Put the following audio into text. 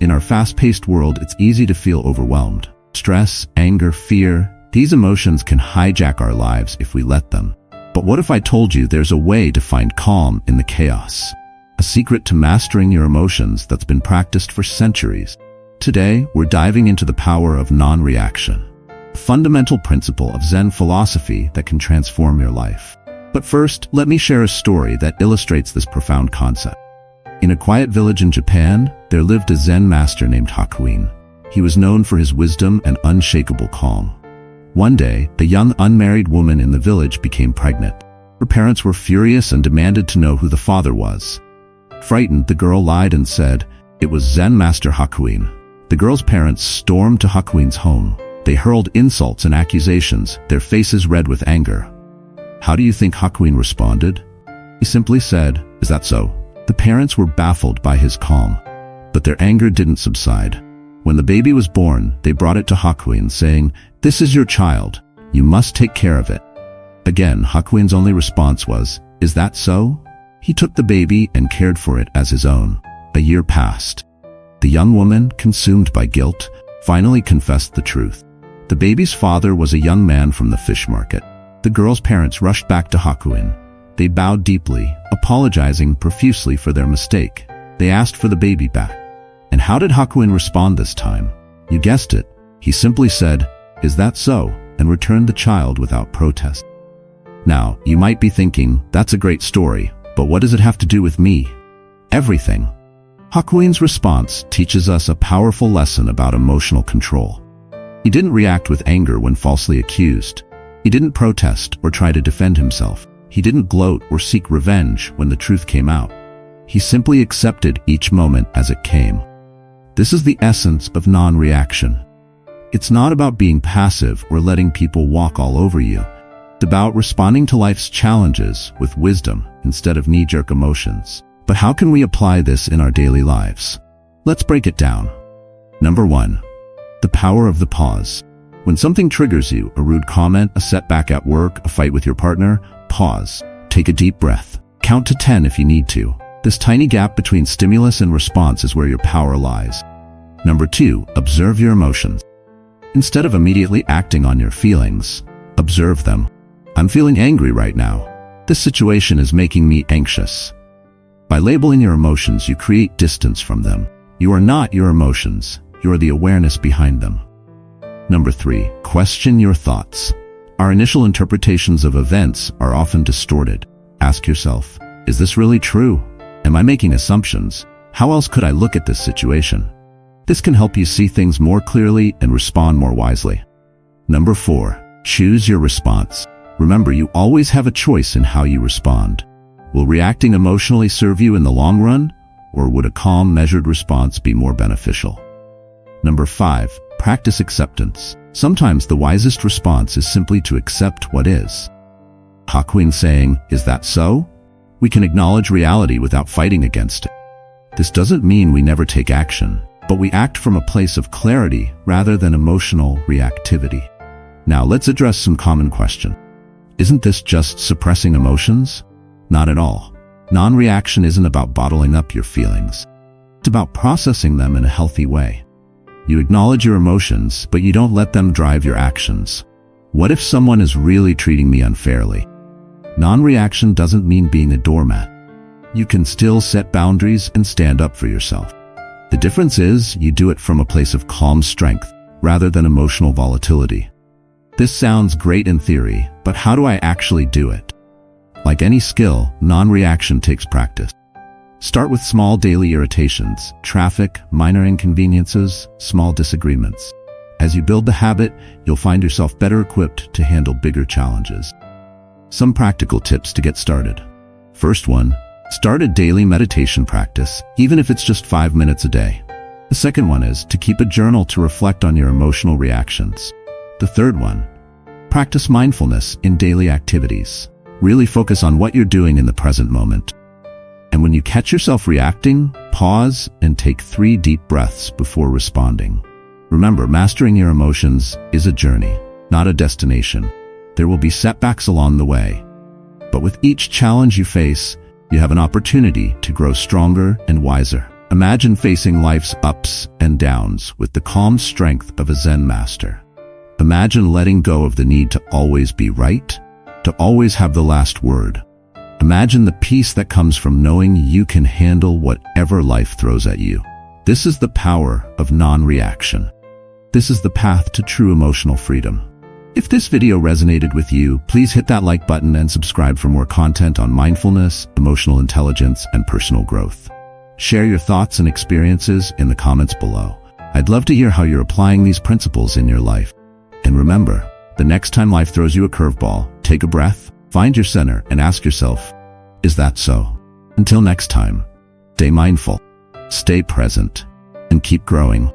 In our fast-paced world, it's easy to feel overwhelmed. Stress, anger, fear, these emotions can hijack our lives if we let them. But what if I told you there's a way to find calm in the chaos? A secret to mastering your emotions that's been practiced for centuries. Today, we're diving into the power of non-reaction, a fundamental principle of Zen philosophy that can transform your life. But first, let me share a story that illustrates this profound concept. In a quiet village in Japan, there lived a Zen master named Hakuin. He was known for his wisdom and unshakable calm. One day, a young unmarried woman in the village became pregnant. Her parents were furious and demanded to know who the father was. Frightened, the girl lied and said it was Zen master Hakuin. The girl's parents stormed to Hakuin's home. They hurled insults and accusations, their faces red with anger. How do you think Hakuin responded? He simply said, "Is that so?" The parents were baffled by his calm, but their anger didn't subside. When the baby was born, they brought it to Hakuin, saying, "This is your child. You must take care of it." Again, Hakuin's only response was, "Is that so?" He took the baby and cared for it as his own. A year passed. The young woman, consumed by guilt, finally confessed the truth. The baby's father was a young man from the fish market. The girl's parents rushed back to Hakuin. They bowed deeply, apologizing profusely for their mistake. They asked for the baby back. And how did Hakuin respond this time? You guessed it. He simply said, "Is that so?" and returned the child without protest. Now, you might be thinking, that's a great story, but what does it have to do with me? Everything. Hakuin's response teaches us a powerful lesson about emotional control. He didn't react with anger when falsely accused. He didn't protest or try to defend himself. He didn't gloat or seek revenge when the truth came out. He simply accepted each moment as it came. This is the essence of non-reaction. It's not about being passive or letting people walk all over you. It's about responding to life's challenges with wisdom instead of knee-jerk emotions. But how can we apply this in our daily lives? Let's break it down. Number 1. The power of the pause. When something triggers you, a rude comment, a setback at work, a fight with your partner, pause. Take a deep breath. Count to 10 if you need to. This tiny gap between stimulus and response is where your power lies. Number 2. Observe your emotions. Instead of immediately acting on your feelings, observe them. I'm feeling angry right now. This situation is making me anxious. By labeling your emotions, you create distance from them. You are not your emotions. You are the awareness behind them. Number 3. Question your thoughts. Our initial interpretations of events are often distorted. Ask yourself, is this really true? Am I making assumptions? How else could I look at this situation? This can help you see things more clearly and respond more wisely. Number 4. Choose your response. Remember, you always have a choice in how you respond. Will reacting emotionally serve you in the long run, or would a calm, measured response be more beneficial? Number 5. Practice acceptance. Sometimes the wisest response is simply to accept what is. Hakuin saying, "Is that so?" We can acknowledge reality without fighting against it. This doesn't mean we never take action, but we act from a place of clarity rather than emotional reactivity. Now let's address some common questions. Isn't this just suppressing emotions? Not at all. Non-reaction isn't about bottling up your feelings. It's about processing them in a healthy way. You acknowledge your emotions, but you don't let them drive your actions. What if someone is really treating me unfairly? Non-reaction doesn't mean being a doormat. You can still set boundaries and stand up for yourself. The difference is you do it from a place of calm strength rather than emotional volatility. This sounds great in theory, but how do I actually do it? Like any skill, non-reaction takes practice. Start with small daily irritations, traffic, minor inconveniences, small disagreements. As you build the habit, you'll find yourself better equipped to handle bigger challenges. Some practical tips to get started. First one, start a daily meditation practice, even if it's just 5 minutes a day. The second one is to keep a journal to reflect on your emotional reactions. The third one, practice mindfulness in daily activities. Really focus on what you're doing in the present moment. And when you catch yourself reacting, pause and take 3 deep breaths before responding. Remember, mastering your emotions is a journey, not a destination. There will be setbacks along the way. But with each challenge you face, you have an opportunity to grow stronger and wiser. Imagine facing life's ups and downs with the calm strength of a Zen master. Imagine letting go of the need to always be right, to always have the last word. Imagine the peace that comes from knowing you can handle whatever life throws at you. This is the power of non-reaction. This is the path to true emotional freedom. If this video resonated with you, please hit that like button and subscribe for more content on mindfulness, emotional intelligence, and personal growth. Share your thoughts and experiences in the comments below. I'd love to hear how you're applying these principles in your life. And remember, the next time life throws you a curveball, take a breath, find your center, and ask yourself, is that so? Until next time, stay mindful, stay present, and keep growing.